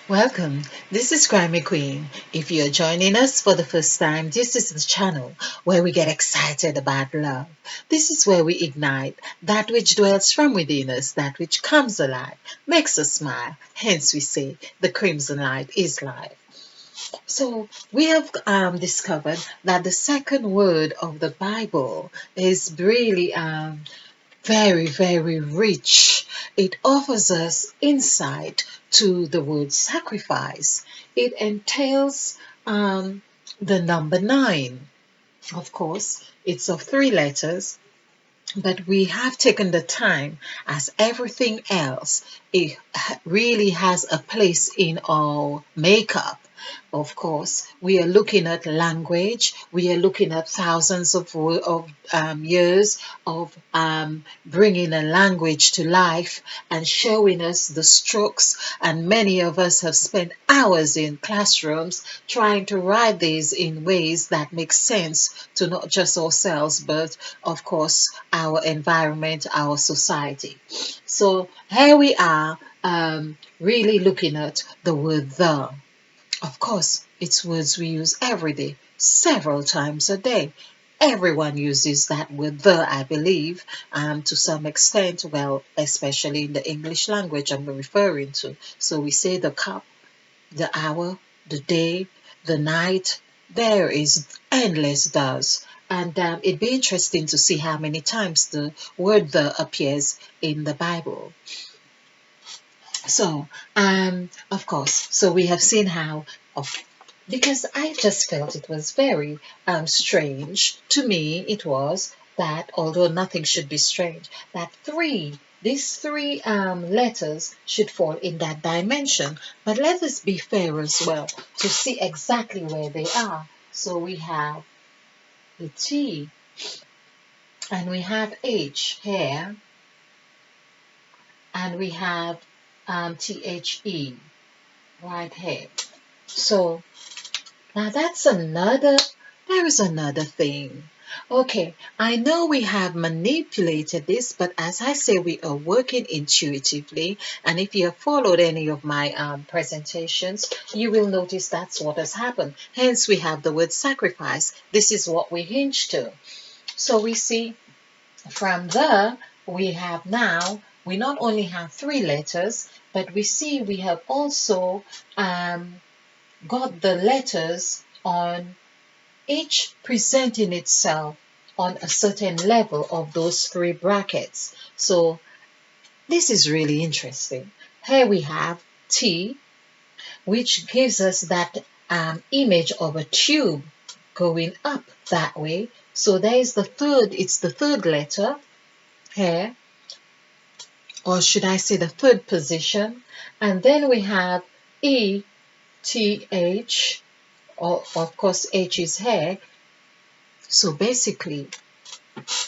Welcome. This is Grammy Queen. If you're joining us for the first time, this is the channel where we get excited about love. This is where we ignite that which dwells from within us, that which comes alive, makes us smile. Hence, we say the crimson light is life. So, we have discovered that the second word of the Bible is really very, very rich. It offers us insight to the word sacrifice. It entails the number nine. Of course, it's of three letters, but we have taken the time, as everything else, it really has a place in our makeup. Of course, we are looking at language. We are looking at thousands of years of bringing a language to life and showing us the strokes. And many of us have spent hours in classrooms trying to write these in ways that make sense to not just ourselves, but of course, our environment, our society. So here we are, really looking at the word the. Of course, it's words we use every day, several times a day. Everyone uses that word the, I believe, to some extent, well, especially in the English language I'm referring to. So we say the cup, the hour, the day, the night. There is endless does. And it'd be interesting to see how many times the word the appears in the Bible. So, of course, so we have seen how, of, because I just felt it was very strange. To me, it was that, although nothing should be strange, that these three letters should fall in that dimension. But let us be fair as well to see exactly where they are. So we have the T and we have H here and we have THE right here. So now there is another thing. Okay, I know we have manipulated this, but as I say, we are working intuitively. And if you have followed any of my presentations, you will notice that's what has happened. Hence, we have the word sacrifice. This is what we hinge to. So we see from the, we have now, we not only have three letters, but we see we have also got the letters on each presenting itself on a certain level of those three brackets. So this is really interesting. Here we have T, which gives us that image of a tube going up that way. So there is the third, it's the third letter here, or should I say the third position. And then we have E, T, H, or of course H is here. So basically,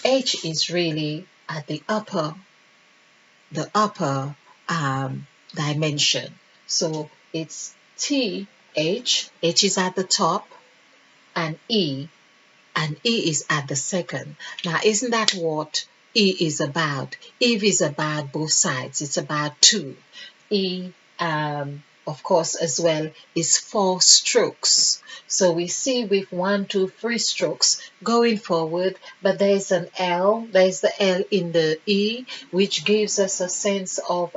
H is really at the upper dimension. So it's T H, H is at the top, and E is at the second. Now, isn't that what E is about? Eve is about both sides. It's about two. E, of course, as well, is four strokes. So we see with 1, 2, 3 strokes going forward, but there's an L, there's the L in the E, which gives us a sense of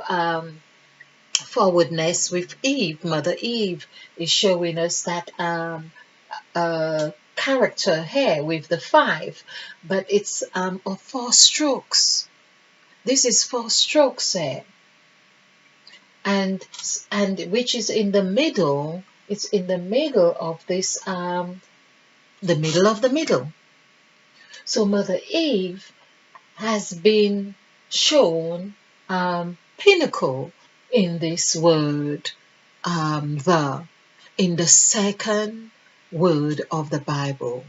forwardness with Eve. Mother Eve is showing us that character here with the five, but it's of four strokes. This is four strokes here, and which is in the middle. It's in the middle of this, the middle of the middle. So Mother Eve has been shown pinnacle in this word, the in the second word of the Bible,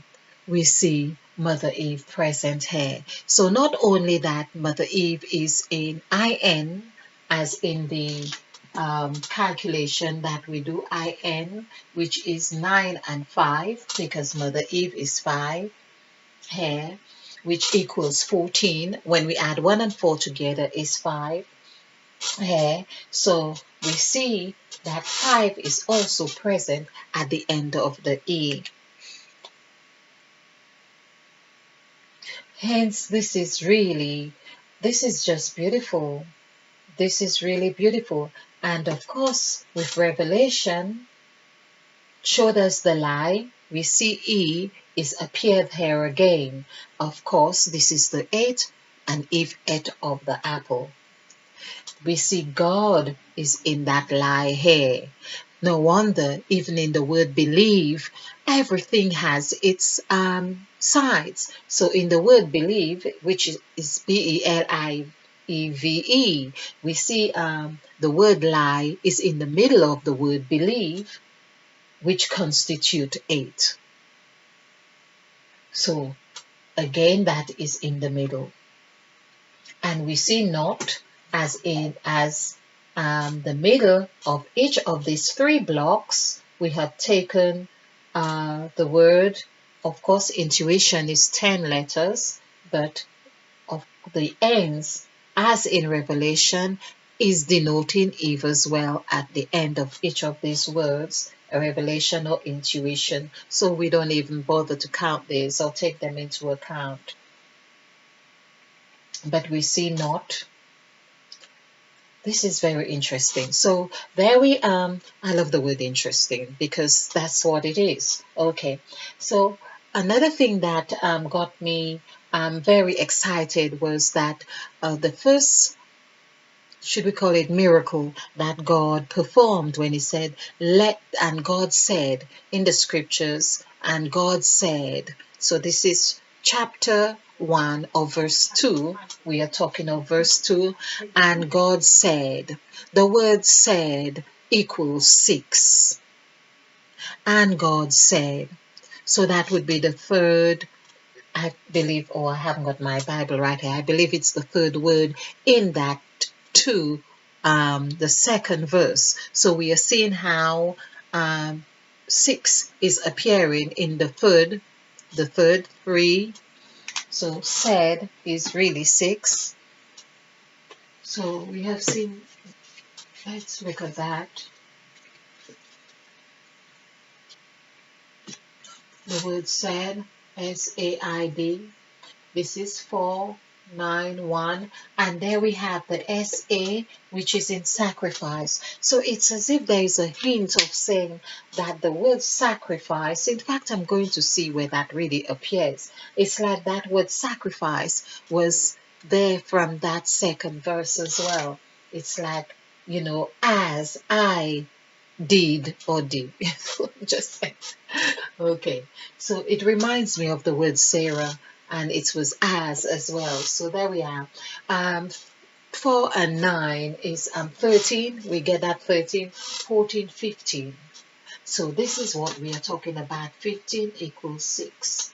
we see Mother Eve present here. So not only that Mother Eve is in IN, as in the calculation that we do IN, which is 9 and 5, because Mother Eve is 5 here, which equals 14. When we add 1 and 4 together is 5 here. So we see that 5 is also present at the end of the E. Hence, this is just beautiful. This is really beautiful. And of course, with Revelation, showed us the lie. We see E is appeared here again. Of course, this is the 8, and Eve ate of the apple. We see God is in that lie here. No wonder, even in the word believe, everything has its sides. So in the word believe, which is Believe, we see the word lie is in the middle of the word believe, which constitute 8. So again, that is in the middle. And we see not as the middle of each of these 3 blocks. We have taken the word, of course, intuition is 10 letters, but of the ends, as in Revelation, is denoting Eve as well at the end of each of these words, a revelation or intuition. So we don't even bother to count these or take them into account. But we see not. This is very interesting. So I love the word interesting because that's what it is. Okay. So another thing that got me very excited was that the first, should we call it miracle, that God performed when he said, and God said in the scriptures, and God said. So this is chapter 1 of verse 2. We are talking of verse 2. And God said. The word said equals 6. And God said. So that would be the third, I believe, or I haven't got my Bible right here. I believe it's the third word in that 2, the second verse. So we are seeing how 6 is appearing in the third 3. So said is really 6. So we have seen, let's look at that. The word said, SAID. This is 491, and there we have the SA, which is in sacrifice. So it's as if there is a hint of saying that the word sacrifice, in fact, I'm going to see where that really appears. It's like that word sacrifice was there from that second verse as well. It's like, as I did or did. Just say. Okay, so it reminds me of the word Sarah, and it was as well. So there we are. 4 and 9 is 13. We get that 13, 14, 15. So this is what we are talking about. 15 equals 6.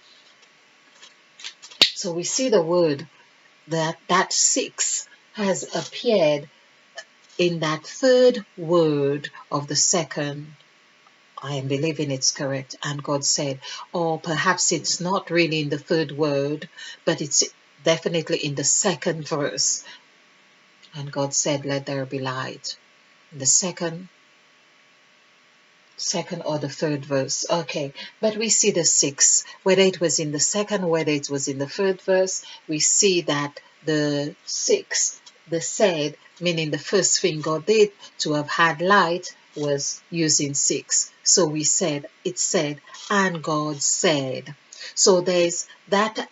So we see the word that 6 has appeared in that third word of the second. I am believing it's correct. And God said, or perhaps it's not really in the third word, but it's definitely in the second verse. And God said, let there be light. In the second or the third verse. Okay, but we see the 6. Whether it was in the second, whether it was in the third verse, we see that the 6, the said, meaning the first thing God did to have had light, was using 6. So it said, and God said. So there's that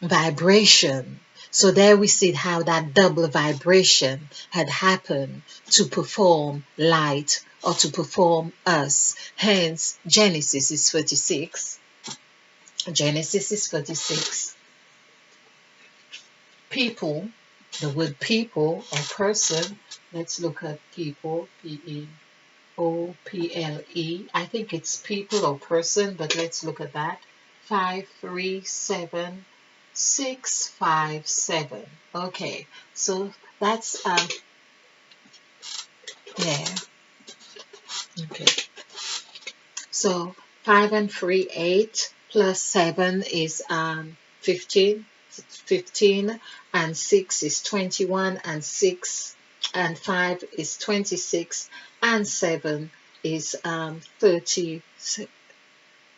vibration. So there we see how that double vibration had happened to perform light or to perform us. Hence, Genesis is 46. Genesis is 46. People, the word people or person, let's look at people, People. I think it's people or person, but let's look at that. 537657. Okay, so that's yeah. Okay, so 5 and 3 8 plus 7 is 15, 15, and 6 is 21, and 6 and 5 is 26, and 7 is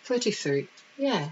33. Yeah.